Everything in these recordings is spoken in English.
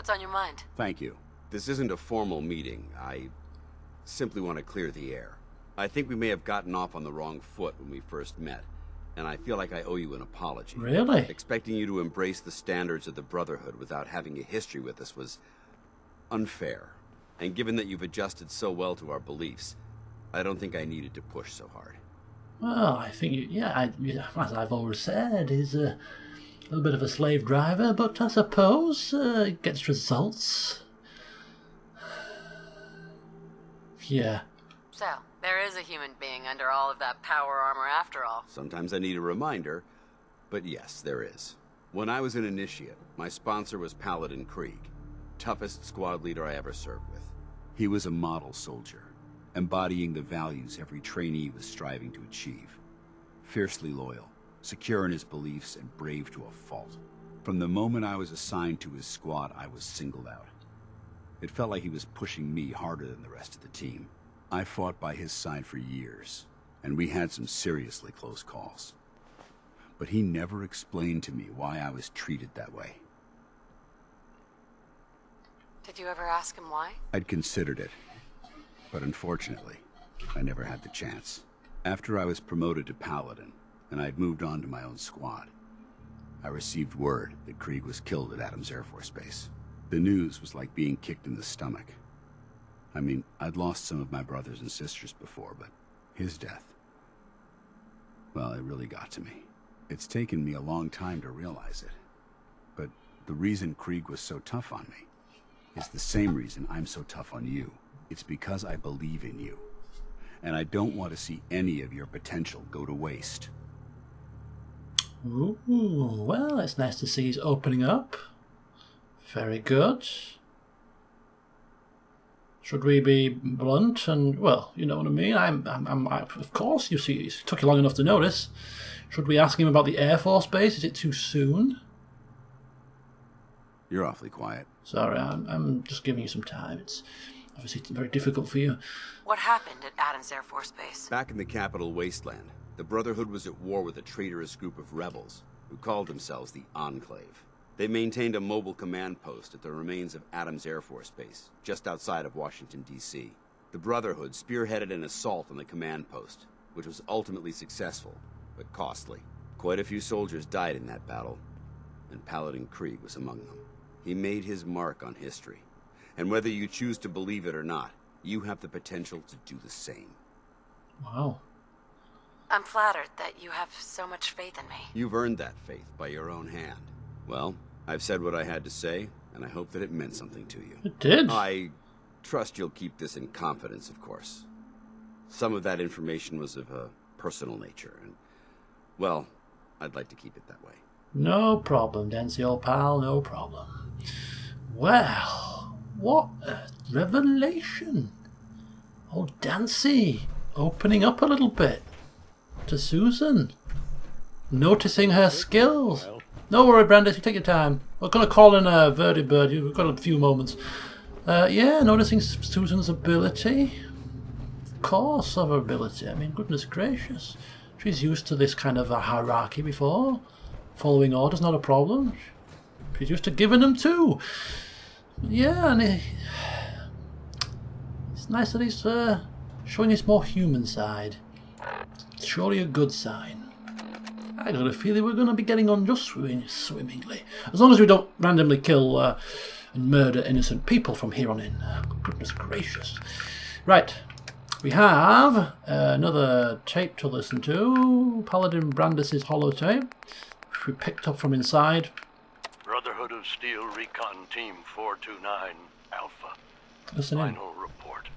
What's on your mind? Thank you. This isn't a formal meeting. I simply want to clear the air. I think we may have gotten off on the wrong foot when we first met, and I feel like I owe you an apology. Really? Expecting you to embrace the standards of the Brotherhood without having a history with us was unfair. And given that you've adjusted so well to our beliefs, I don't think I needed to push so hard. Well, I think, as I've always said, he's a little bit of a slave driver, but I suppose gets results. Yeah. So, there is a human being under all of that power armor after all. Sometimes I need a reminder, but yes, there is. When I was an initiate, my sponsor was Paladin Krieg, toughest squad leader I ever served with. He was a model soldier, embodying the values every trainee was striving to achieve. Fiercely loyal, secure in his beliefs, and brave to a fault. From the moment I was assigned to his squad, I was singled out. It felt like he was pushing me harder than the rest of the team. I fought by his side for years, and we had some seriously close calls. But he never explained to me why I was treated that way. Did you ever ask him why? I'd considered it, but unfortunately, I never had the chance. After I was promoted to Paladin, and I'd moved on to my own squad, I received word that Krieg was killed at Adams Air Force Base. The news was like being kicked in the stomach. I mean, I'd lost some of my brothers and sisters before, but his death, well, it really got to me. It's taken me a long time to realize it. But the reason Krieg was so tough on me is the same reason I'm so tough on you. It's because I believe in you. And I don't want to see any of your potential go to waste. Ooh, well, it's nice to see he's opening up. Very good. Should we be blunt and, well, you know what I mean? Of course, you see, it took you long enough to notice. Should we ask him about the Air Force Base? Is it too soon? You're awfully quiet. Sorry, I'm just giving you some time. It's obviously very difficult for you. What happened at Adams Air Force Base? Back in the capital wasteland, the Brotherhood was at war with a traitorous group of rebels who called themselves the Enclave. They maintained a mobile command post at the remains of Adams Air Force Base, just outside of Washington, D.C. The Brotherhood spearheaded an assault on the command post, which was ultimately successful, but costly. Quite a few soldiers died in that battle, and Paladin Krieg was among them. He made his mark on history, and whether you choose to believe it or not, you have the potential to do the same. Wow. I'm flattered that you have so much faith in me. You've earned that faith by your own hand. Well, I've said what I had to say, and I hope that it meant something to you. It did. I trust you'll keep this in confidence, of course. Some of that information was of a personal nature, and, well, I'd like to keep it that way. No problem, Dancy, old pal, no problem. Well, what a revelation. Old Dancy opening up a little bit to Susan, noticing her skills. No worry, Brandis, you take your time. We're going to call in Verdi Bird. We've got a few moments. Yeah, noticing Susan's ability. Of course, of her ability. I mean, goodness gracious. She's used to this kind of a hierarchy before. Following orders, not a problem. She's used to giving them too. Yeah, and it's nice that he's showing his more human side. It's surely a good sign. I got a feeling we're going to be getting on just swimmingly. As long as we don't randomly kill and murder innocent people from here on in. Goodness gracious. Right. We have another tape to listen to. Paladin Brandis' holotape, which we picked up from inside. Brotherhood of Steel Recon Team 429 Alpha. Listen in. Final report.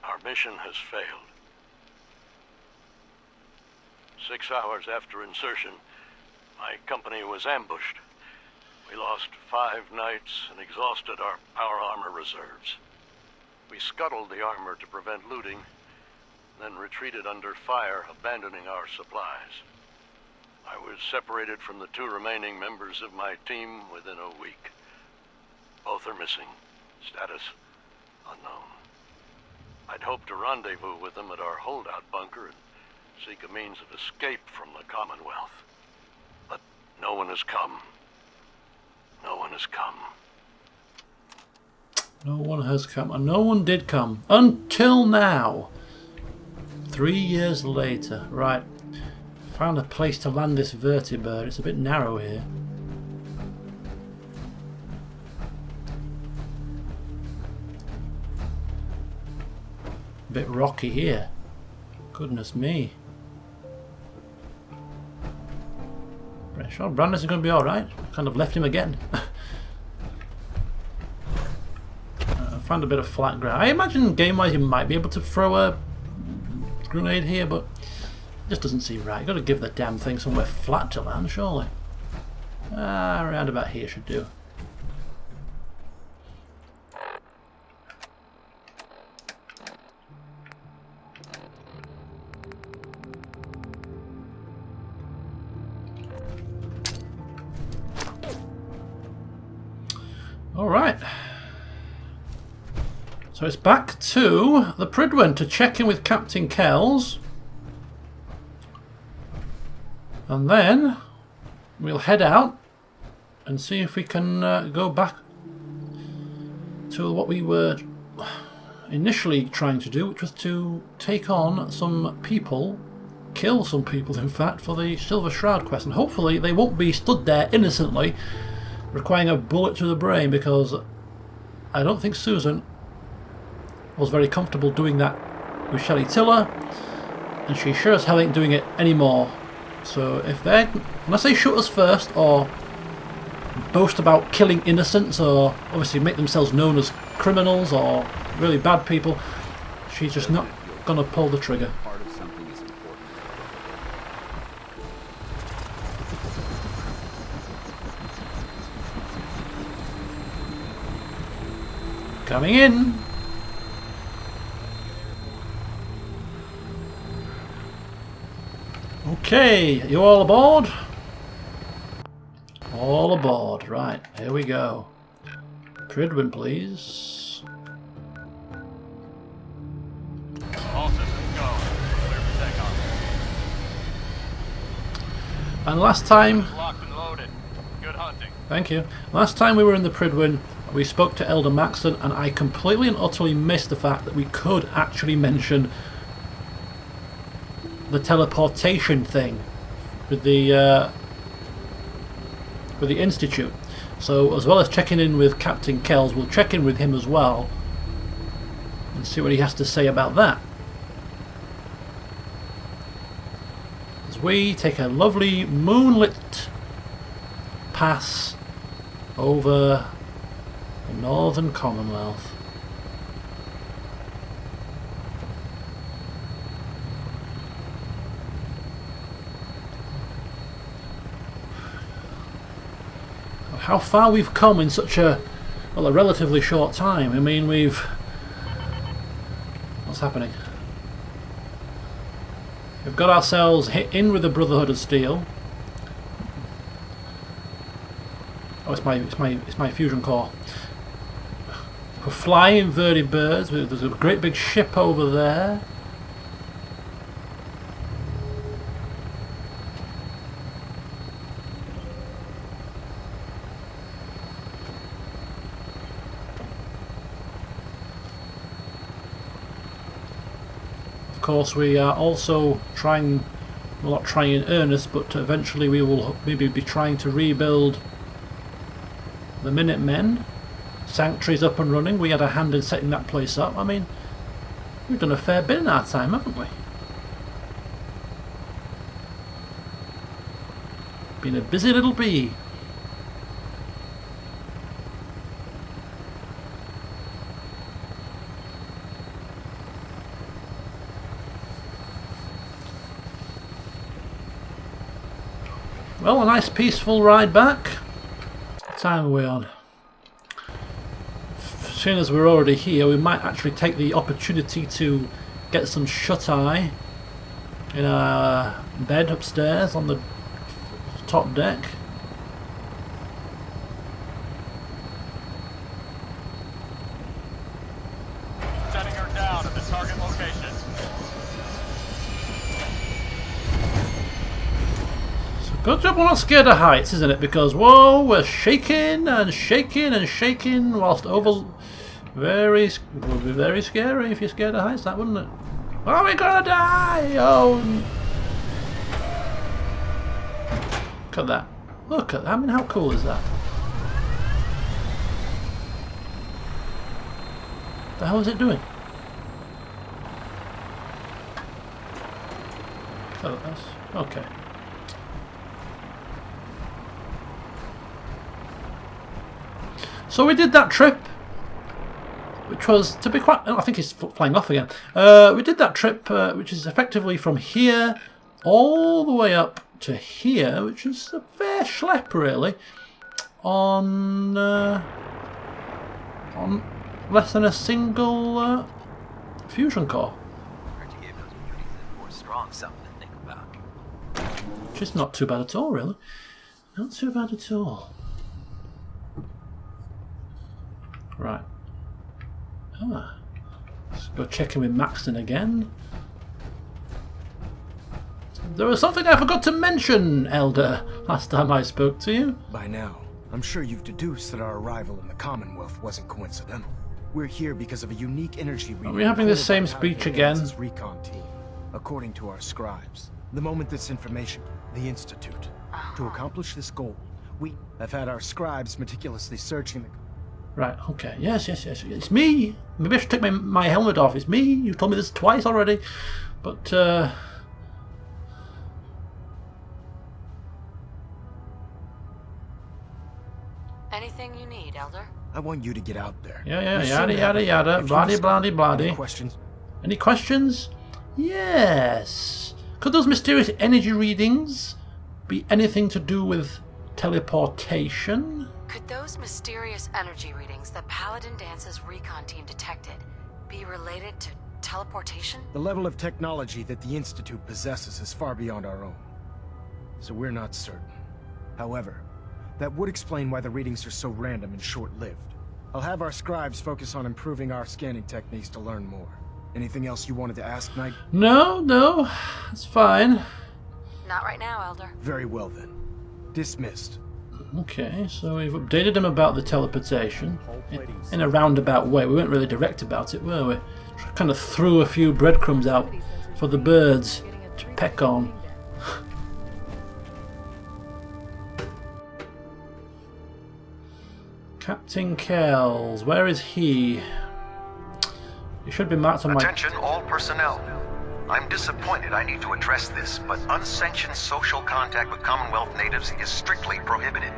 Our mission has failed. 6 hours after insertion, my company was ambushed. We lost 5 knights and exhausted our power armor reserves. We scuttled the armor to prevent looting, then retreated under fire, abandoning our supplies. I was separated from the 2 remaining members of my team within a week. Both are missing. Status unknown. I'd hoped to rendezvous with them at our holdout bunker and seek a means of escape from the Commonwealth. But no one has come. No one has come. No one has come, and no one did come until now. 3 years later. Right. Found a place to land this vertibird. It's a bit narrow here. A bit rocky here. Goodness me. Sure, Brandon's going to be alright. Kind of left him again. I found a bit of flat ground. I imagine game-wise you might be able to throw a grenade here, but it just doesn't seem right. You've got to give the damn thing somewhere flat to land, surely. Around about here should do. Alright. So it's back to the Prydwen to check in with Captain Kells. And then we'll head out and see if we can go back to what we were initially trying to do, which was to take on some people, kill some people in fact, for the Silver Shroud quest. And hopefully they won't be stood there innocently requiring a bullet to the brain, because I don't think Susan was very comfortable doing that with Shelley Tiller, and she sure as hell ain't doing it anymore. So if they, unless they shoot us first or boast about killing innocents or obviously make themselves known as criminals or really bad people, she's just not gonna pull the trigger. Coming in. Okay, you all aboard? All aboard. Right, here we go. Prydwen, please. All systems go. Clear for takeoff. And last time... Locked and loaded. Good hunting. Thank you. Last time we were in the Prydwen, we spoke to Elder Maxton, and I completely and utterly missed the fact that we could actually mention the teleportation thing with the Institute. So as well as checking in with Captain Kells, we'll check in with him as well and see what he has to say about that. As we take a lovely moonlit pass over the Northern Commonwealth. How far we've come in such a, well, a relatively short time. I mean, what's happening? We've got ourselves hit in with the Brotherhood of Steel. Oh, it's my fusion core. We're flying vertibirds. There's a great big ship over there. Of course, we are also trying, well, not trying in earnest, but eventually we will maybe be trying to rebuild the Minutemen. Sanctuary's up and running. We had a hand in setting that place up. I mean, we've done a fair bit in our time, haven't we? Been a busy little bee. Well, a nice peaceful ride back. What time are we on? Seeing as we're already here, we might actually take the opportunity to get some shut-eye in our bed upstairs on the top deck. Setting her down at the target location. Good job we're not scared of heights, isn't it? Because, whoa, we're shaking and shaking and shaking whilst Would be very scary if you're scared of heights, that wouldn't it? Oh, we're gonna die! Oh! Look at that. Look at that. I mean, how cool is that? What the hell is it doing? Oh, that's okay. So we did that trip, which was, to be quite, I think he's flying off again. We did that trip, which is effectively from here all the way up to here, which is a fair schlep, really, on less than a single fusion core. Which is not too bad at all, really. Not too bad at all. Right. Let's go check in with Maxton again. There was something I forgot to mention, Elder, last time I spoke to you. By now, I'm sure you've deduced that our arrival in the Commonwealth wasn't coincidental. We're here because of a unique energy reading. Are we having the same speech again? Recon team. According to our scribes, the moment this information, the Institute. To accomplish this goal, we have had our scribes meticulously searching the... Right, okay. Yes. It's me. Maybe I should take my helmet off. It's me. You've told me this twice already. But, Anything you need, Elder? I want you to get out there. Yeah, yada. Bloody, bloody. Any questions? Any questions? Yes. Could those mysterious energy readings be anything to do with teleportation? Could those mysterious energy readings that Paladin Dance's recon team detected be related to teleportation? The level of technology that the Institute possesses is far beyond our own, so we're not certain. However, that would explain why the readings are so random and short-lived. I'll have our scribes focus on improving our scanning techniques to learn more. Anything else you wanted to ask, Knight? No, that's fine. Not right now, Elder. Very well then. Dismissed. Okay, so we've updated him about the teleportation in a roundabout way. We weren't really direct about it, were we? Kind of threw a few breadcrumbs out for the birds to peck on. Captain Kells, where is he? He should be marked on my... Attention all personnel. I'm disappointed I need to address this, but unsanctioned social contact with Commonwealth natives is strictly prohibited.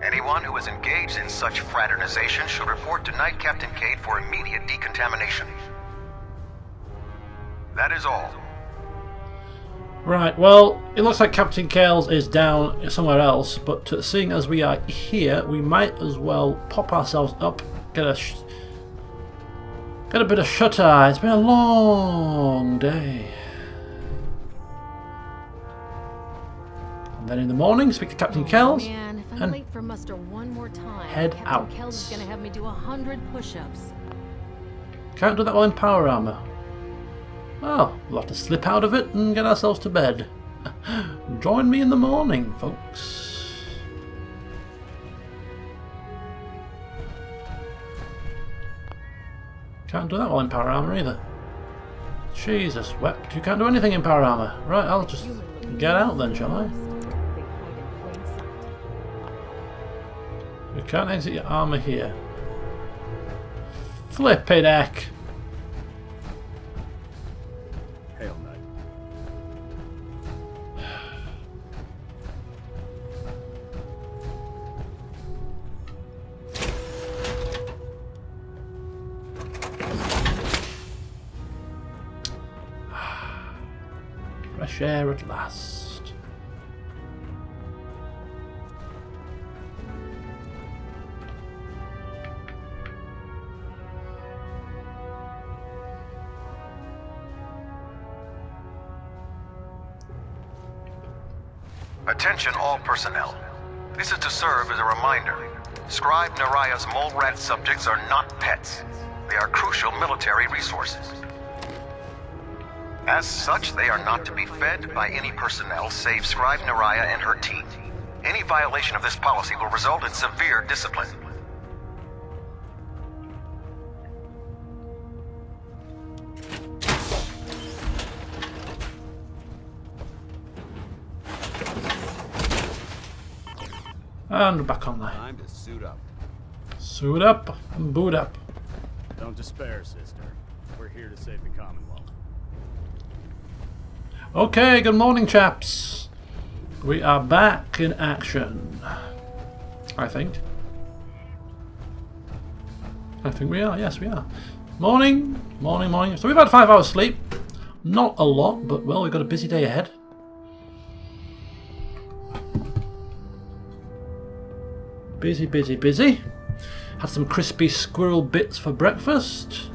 Anyone who is engaged in such fraternization should report to Knight Captain Cade for immediate decontamination. That is all. Right, well, it looks like Captain Kells is down somewhere else, but seeing as we are here, we might as well pop ourselves up, get a bit of shut-eye. It's been a long day. And then in the morning, speak to Captain Kells. Man, if I'm and late for muster one more time, head Captain out. Kells is gonna have me do 100 push-ups. Can't do that while in power armor. Well, we'll have to slip out of it and get ourselves to bed. Join me in the morning, folks. Can't do that while in power armor either. Jesus, wept. You can't do anything in power armor. Right, I'll just get out then, shall I? You can't exit your armor here. Flippin' heck. Hail, Knight. Fresh air at last. Attention all personnel. This is to serve as a reminder. Scribe Naraya's mole rat subjects are not pets. They are crucial military resources. As such, they are not to be fed by any personnel save Scribe Naraya and her team. Any violation of this policy will result in severe discipline. And back on there. Time to suit up. Suit up and boot up. Don't despair, sister. We're here to save the Commonwealth. Okay, good morning, chaps. We are back in action. I think we are. Yes, we are. Morning, morning, morning. So we've had 5 hours sleep. Not a lot, but well, we've got a busy day ahead. Busy, busy, busy. Had some crispy squirrel bits for breakfast.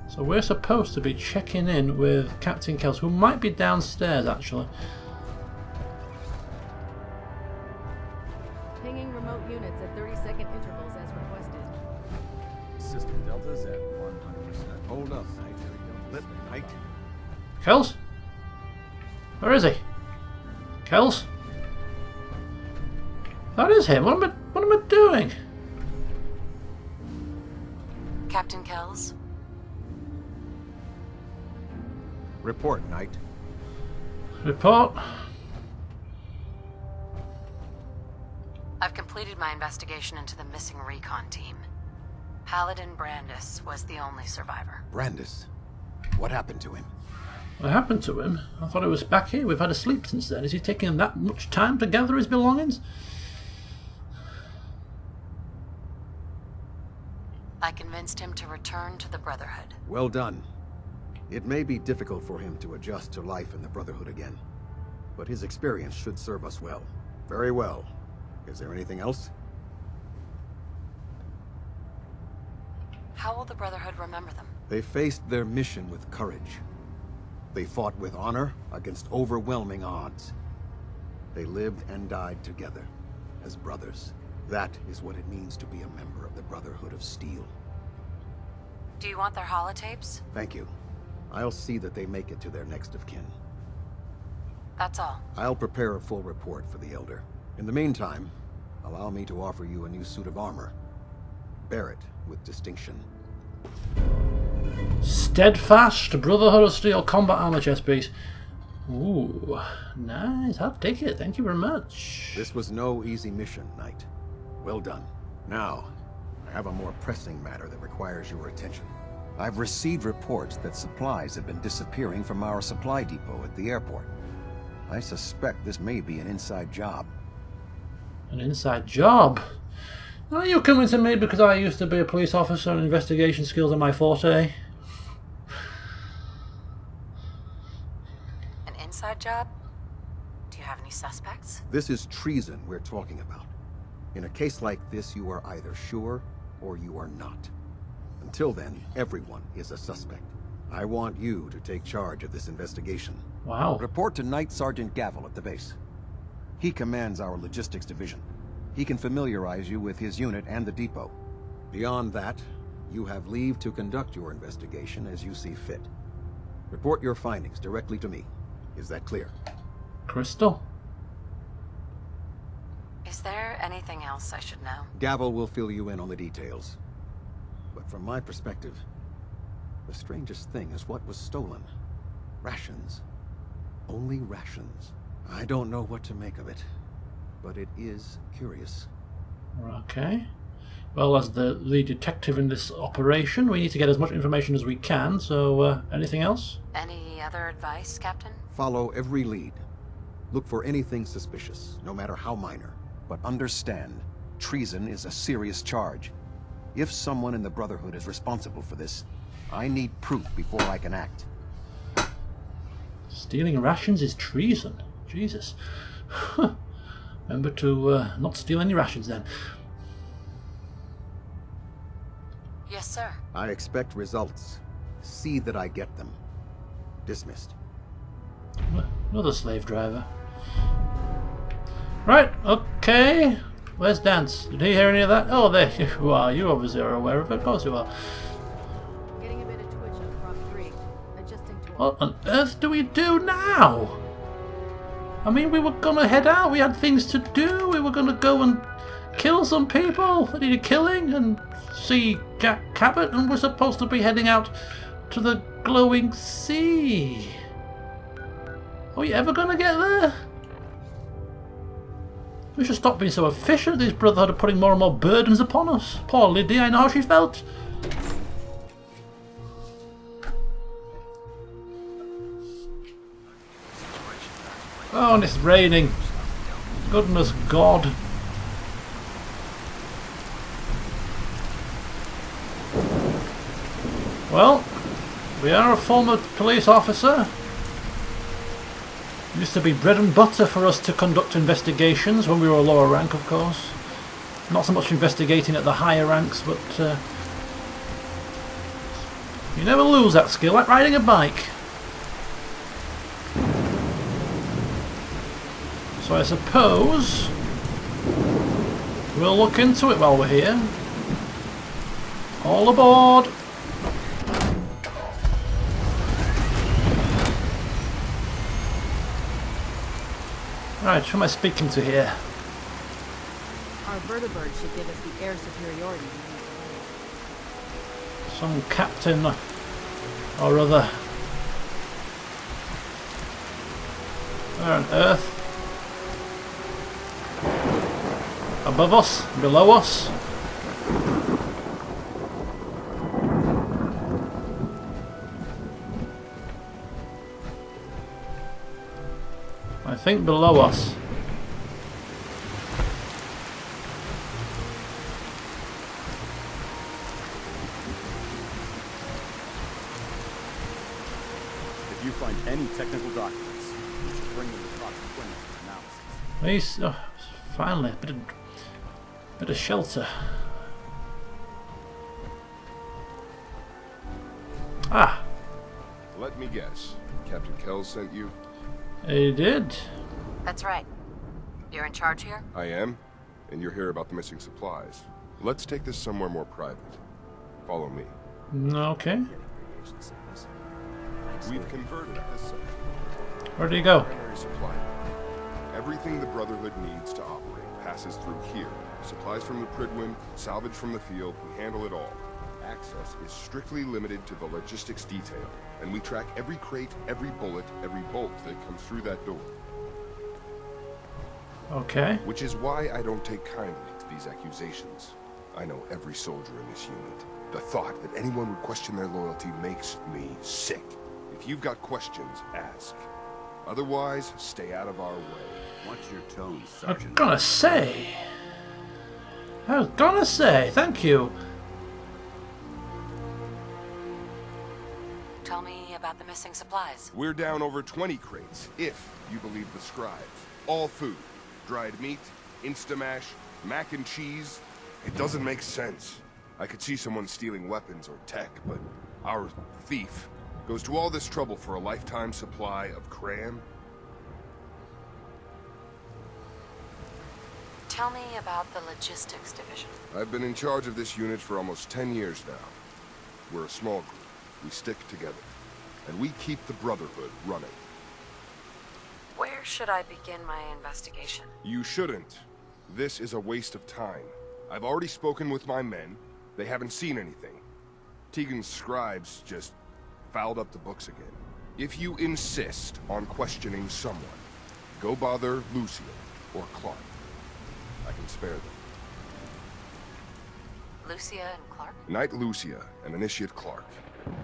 So we're supposed to be checking in with Captain Kells, who might be downstairs actually. Pinging remote units at 30-second intervals as requested. System Delta's at 100%. Hold up, Knight. Let Knight. Kells? Where is he? Kells? That is him. What am I doing? Captain Kells? Report, Knight. Report. I've completed my investigation into the missing recon team. Paladin Brandis was the only survivor. Brandis. What happened to him? What happened to him? I thought he was back here. We've had a sleep since then. Is he taking that much time to gather his belongings? I convinced him to return to the Brotherhood. Well done. It may be difficult for him to adjust to life in the Brotherhood again, but his experience should serve us well. Very well. Is there anything else? How will the Brotherhood remember them? They faced their mission with courage. They fought with honor against overwhelming odds. They lived and died together, as brothers. That is what it means to be a member of the Brotherhood of Steel. Do you want their holotapes? Thank you. I'll see that they make it to their next of kin. That's all. I'll prepare a full report for the Elder. In the meantime, allow me to offer you a new suit of armor. Bear it with distinction. Steadfast Brotherhood of Steel combat armor chest piece. Ooh, nice. I'll take it. Thank you very much. This was no easy mission, Knight. Well done. Now, I have a more pressing matter that requires your attention. I've received reports that supplies have been disappearing from our supply depot at the airport. I suspect this may be an inside job. An inside job? Are you coming to me because I used to be a police officer and investigation skills are my forte? An inside job? Do you have any suspects? This is treason we're talking about. In a case like this, you are either sure or you are not. Until then, everyone is a suspect. I want you to take charge of this investigation. Wow. Report to Knight Sergeant Gavel at the base. He commands our logistics division. He can familiarize you with his unit and the depot. Beyond that, you have leave to conduct your investigation as you see fit. Report your findings directly to me. Is that clear? Crystal? Is there anything else I should know? Gavel will fill you in on the details. But from my perspective, the strangest thing is what was stolen. Rations. Only rations. I don't know what to make of it, but it is curious. Okay. Well, as the lead detective in this operation, we need to get as much information as we can, so anything else? Any other advice, Captain? Follow every lead. Look for anything suspicious, no matter how minor. But understand, treason is a serious charge. If someone in the Brotherhood is responsible for this, I need proof before I can act. Stealing rations is treason. Jesus. Remember to not steal any rations then. Yes, sir. I expect results. See that I get them. Dismissed. Another slave driver. Right, okay. Where's Dance? Did he hear any of that? Oh, there you are. You obviously are aware of it. Of course you are. Getting a bit of twitch on prop 3. Adjusting to What on earth do we do now? I mean, we were gonna head out. We had things to do. We were gonna go and kill some people that needed killing and see Jack Cabot, and we're supposed to be heading out to the glowing sea. Are we ever gonna get there? We should stop being so efficient. These Brotherhood are putting more and more burdens upon us. Poor Lydia, I know how she felt. Oh, and it's raining. Goodness God. Well, we are a former police officer. Used to be bread and butter for us to conduct investigations when we were a lower rank, of course. Not so much investigating at the higher ranks, but you never lose that skill, like riding a bike. So I suppose we'll look into it while we're here. All aboard! Right, who am I speaking to here? Our vertibird should give us the air superiority. Some captain or other. Where on earth? Above us? Below us? I think below us. If you find any technical documents, you should bring them to Dr. Quinn for analysis. These, finally, a bit of shelter. Ah, Let me guess. Captain Kells sent you? he did. That's right. You're in charge here? I am. And you're here about the missing supplies. Let's take this somewhere more private. Follow me. Okay. We've converted this section. Where do you go? Primary supply. Everything the Brotherhood needs to operate passes through here. Supplies from the Pridwin, salvage from the field, we handle it all. Access is strictly limited to the logistics detail, and we track every crate, every bullet, every bolt that comes through that door. Okay. Which is why I don't take kindly to these accusations. I know every soldier in this unit. The thought that anyone would question their loyalty makes me sick. If you've got questions, ask. Otherwise, stay out of our way. Watch your tone, I was Sergeant. gonna say, thank you. Tell me about the missing supplies. We're down over 20 crates, if you believe the scribes. All food. Dried meat, Instamash, mac and cheese. It doesn't make sense. I could see someone stealing weapons or tech, but our thief goes to all this trouble for a lifetime supply of crayon? Tell me about the logistics division. I've been in charge of this unit for almost 10 years now. We're a small group. We stick together. And we keep the Brotherhood running. Where should I begin my investigation? You shouldn't. This is a waste of time. I've already spoken with my men. They haven't seen anything. Tegan's scribes just fouled up the books again. If you insist on questioning someone, go bother Lucia or Clark. I can spare them. Lucia and Clark? Knight Lucia and Initiate Clark.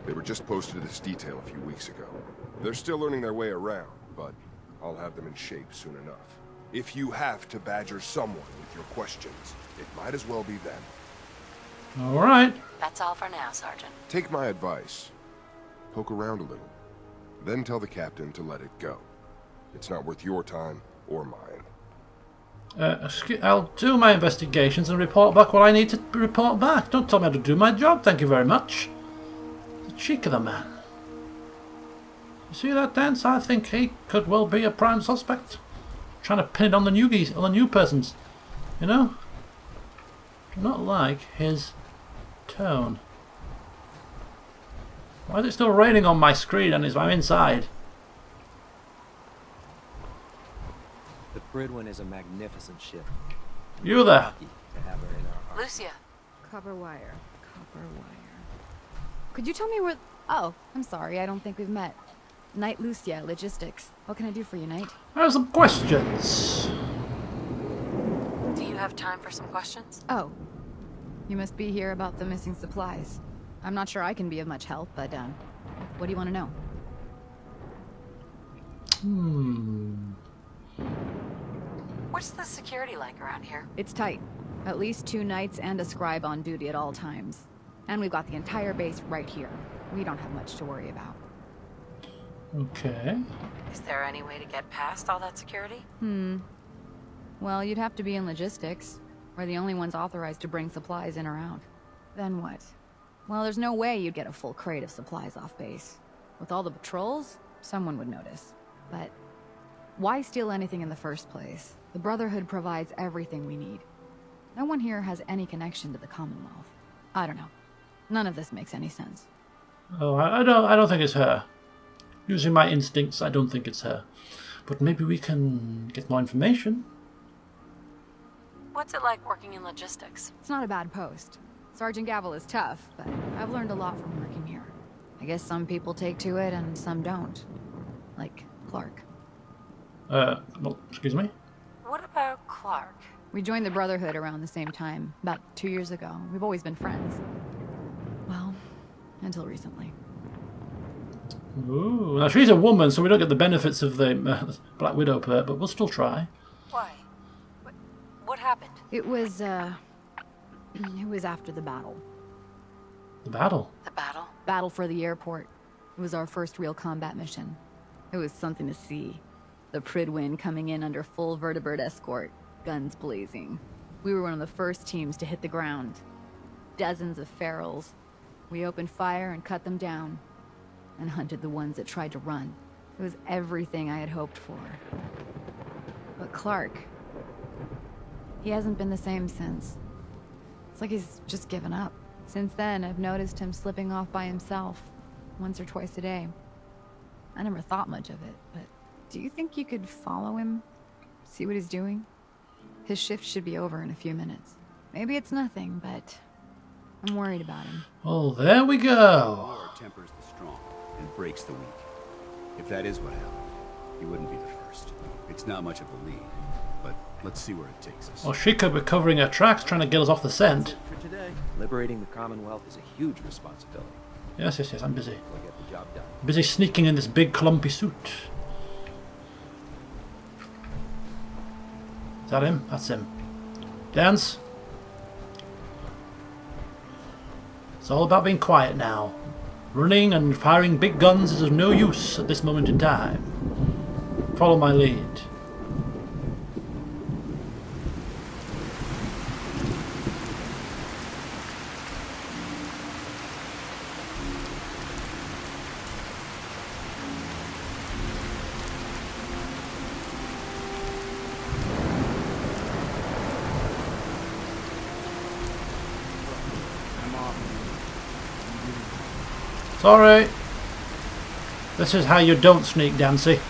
They were just posted as detail a few weeks ago. They're still learning their way around, but I'll have them in shape soon enough. If you have to badger someone with your questions, it might as well be them. Alright. That's all for now, Sergeant. Take my advice. Poke around a little. Then tell the captain to let it go. It's not worth your time or mine. I'll do my investigations and report back what I need to report back. Don't tell me how to do my job, thank you very much. The cheek of the man. You see that dance? I think he could well be a prime suspect. Trying to pin it on the newbies, on the new persons. You know? Do not like his tone. Why is it still raining on my screen and I'm inside? The Pridwin is a magnificent ship. You there. Lucky to have her in our army. Lucia. Copper wire. Copper wire. Could you tell me where... Oh, I'm sorry. I don't think we've met. Knight Lucia, Logistics. What can I do for you, Knight? I have some questions. have time for some questions? Oh. You must be here about the missing supplies. I'm not sure I can be of much help, but, what do you want to know? What's the security like around here? It's tight. At least 2 knights and a scribe on duty at all times. And we've got the entire base right here. We don't have much to worry about. Okay. Is there any way to get past all that security? Well, you'd have to be in logistics. We're the only ones authorized to bring supplies in or out. Then what? Well, there's no way you'd get a full crate of supplies off base. With all the patrols, someone would notice. But why steal anything in the first place? The Brotherhood provides everything we need. No one here has any connection to the Commonwealth. I don't know. None of this makes any sense. Oh, I don't think it's her. Using my instincts, I don't think it's her. But maybe we can get more information. What's it like working in logistics? It's not a bad post. Sergeant Gavel is tough, but I've learned a lot from working here. I guess some people take to it and some don't. Like Clark. Well, excuse me? What about Clark? We joined the Brotherhood around the same time, about 2 years ago. We've always been friends. Well, until recently. Ooh, now she's a woman, so we don't get the benefits of the Black Widow perk, but we'll still try. Why? What happened? It was after the battle. The battle? The battle? Battle for the airport. It was our first real combat mission. It was something to see. The Pridwin coming in under full vertebrate escort, guns blazing. We were one of the first teams to hit the ground. Dozens of ferals. We opened fire and cut them down, and hunted the ones that tried to run. It was everything I had hoped for. But Clark, he hasn't been the same since. It's like he's just given up. Since then, I've noticed him slipping off by himself, once or twice a day. I never thought much of it, but do you think you could follow him? See what he's doing? His shift should be over in a few minutes. Maybe it's nothing, but I'm worried about him. Oh, there we go. War tempers the strong and breaks the weak. If that is what happened, he wouldn't be the first. It's not much of a lead, but let's see where it takes us. Well, she could be covering her tracks, trying to get us off the scent. For today, liberating the Commonwealth is a huge responsibility. Yes, I'm busy. We'll get the job done. Busy sneaking in this big clumpy suit. Is that him? That's him. Dance. It's all about being quiet now. Running and firing big guns is of no use at this moment in time. Follow my lead. Sorry. This is how you don't sneak, Dancy.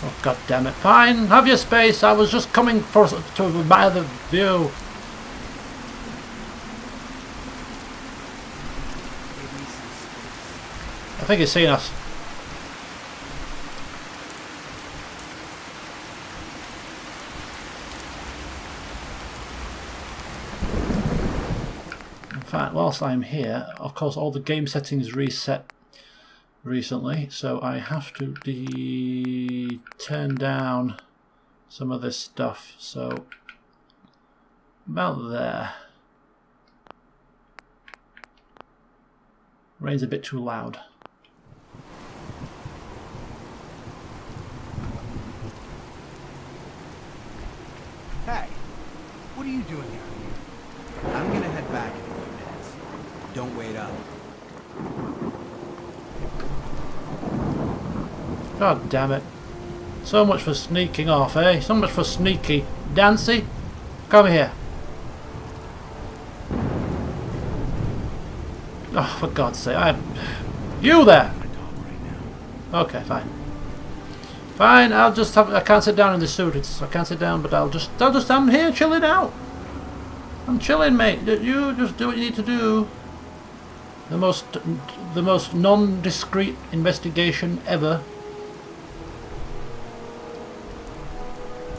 Oh, god damn it. Fine, have your space. I was just coming to admire the view. I think he's seen us. Whilst I'm here, of course all the game settings reset recently, so I have to turn down some of this stuff, so about there. Rain's a bit too loud. Hey, what are you doing here? I'm gonna head back in a few minutes. Don't wait up. God damn it. So much for sneaking off, eh? So much for sneaky. Dancy, come here. Oh, for God's sake, You there! Okay, fine. Fine, I'll just have... I can't sit down in this suit. I can't sit down, but I'm here chilling out. I'm chilling, mate. You just do what you need to do. The most non-discreet investigation ever.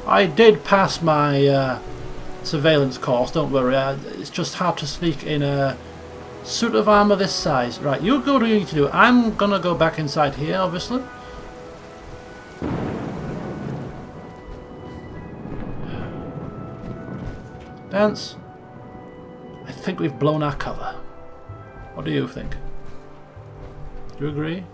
I did pass my surveillance course, don't worry. It's just hard to sneak in a suit of armor this size. Right, you go do what you need to do. I'm gonna go back inside here, obviously. Dance. I think we've blown our cover. What do you think? Do you agree?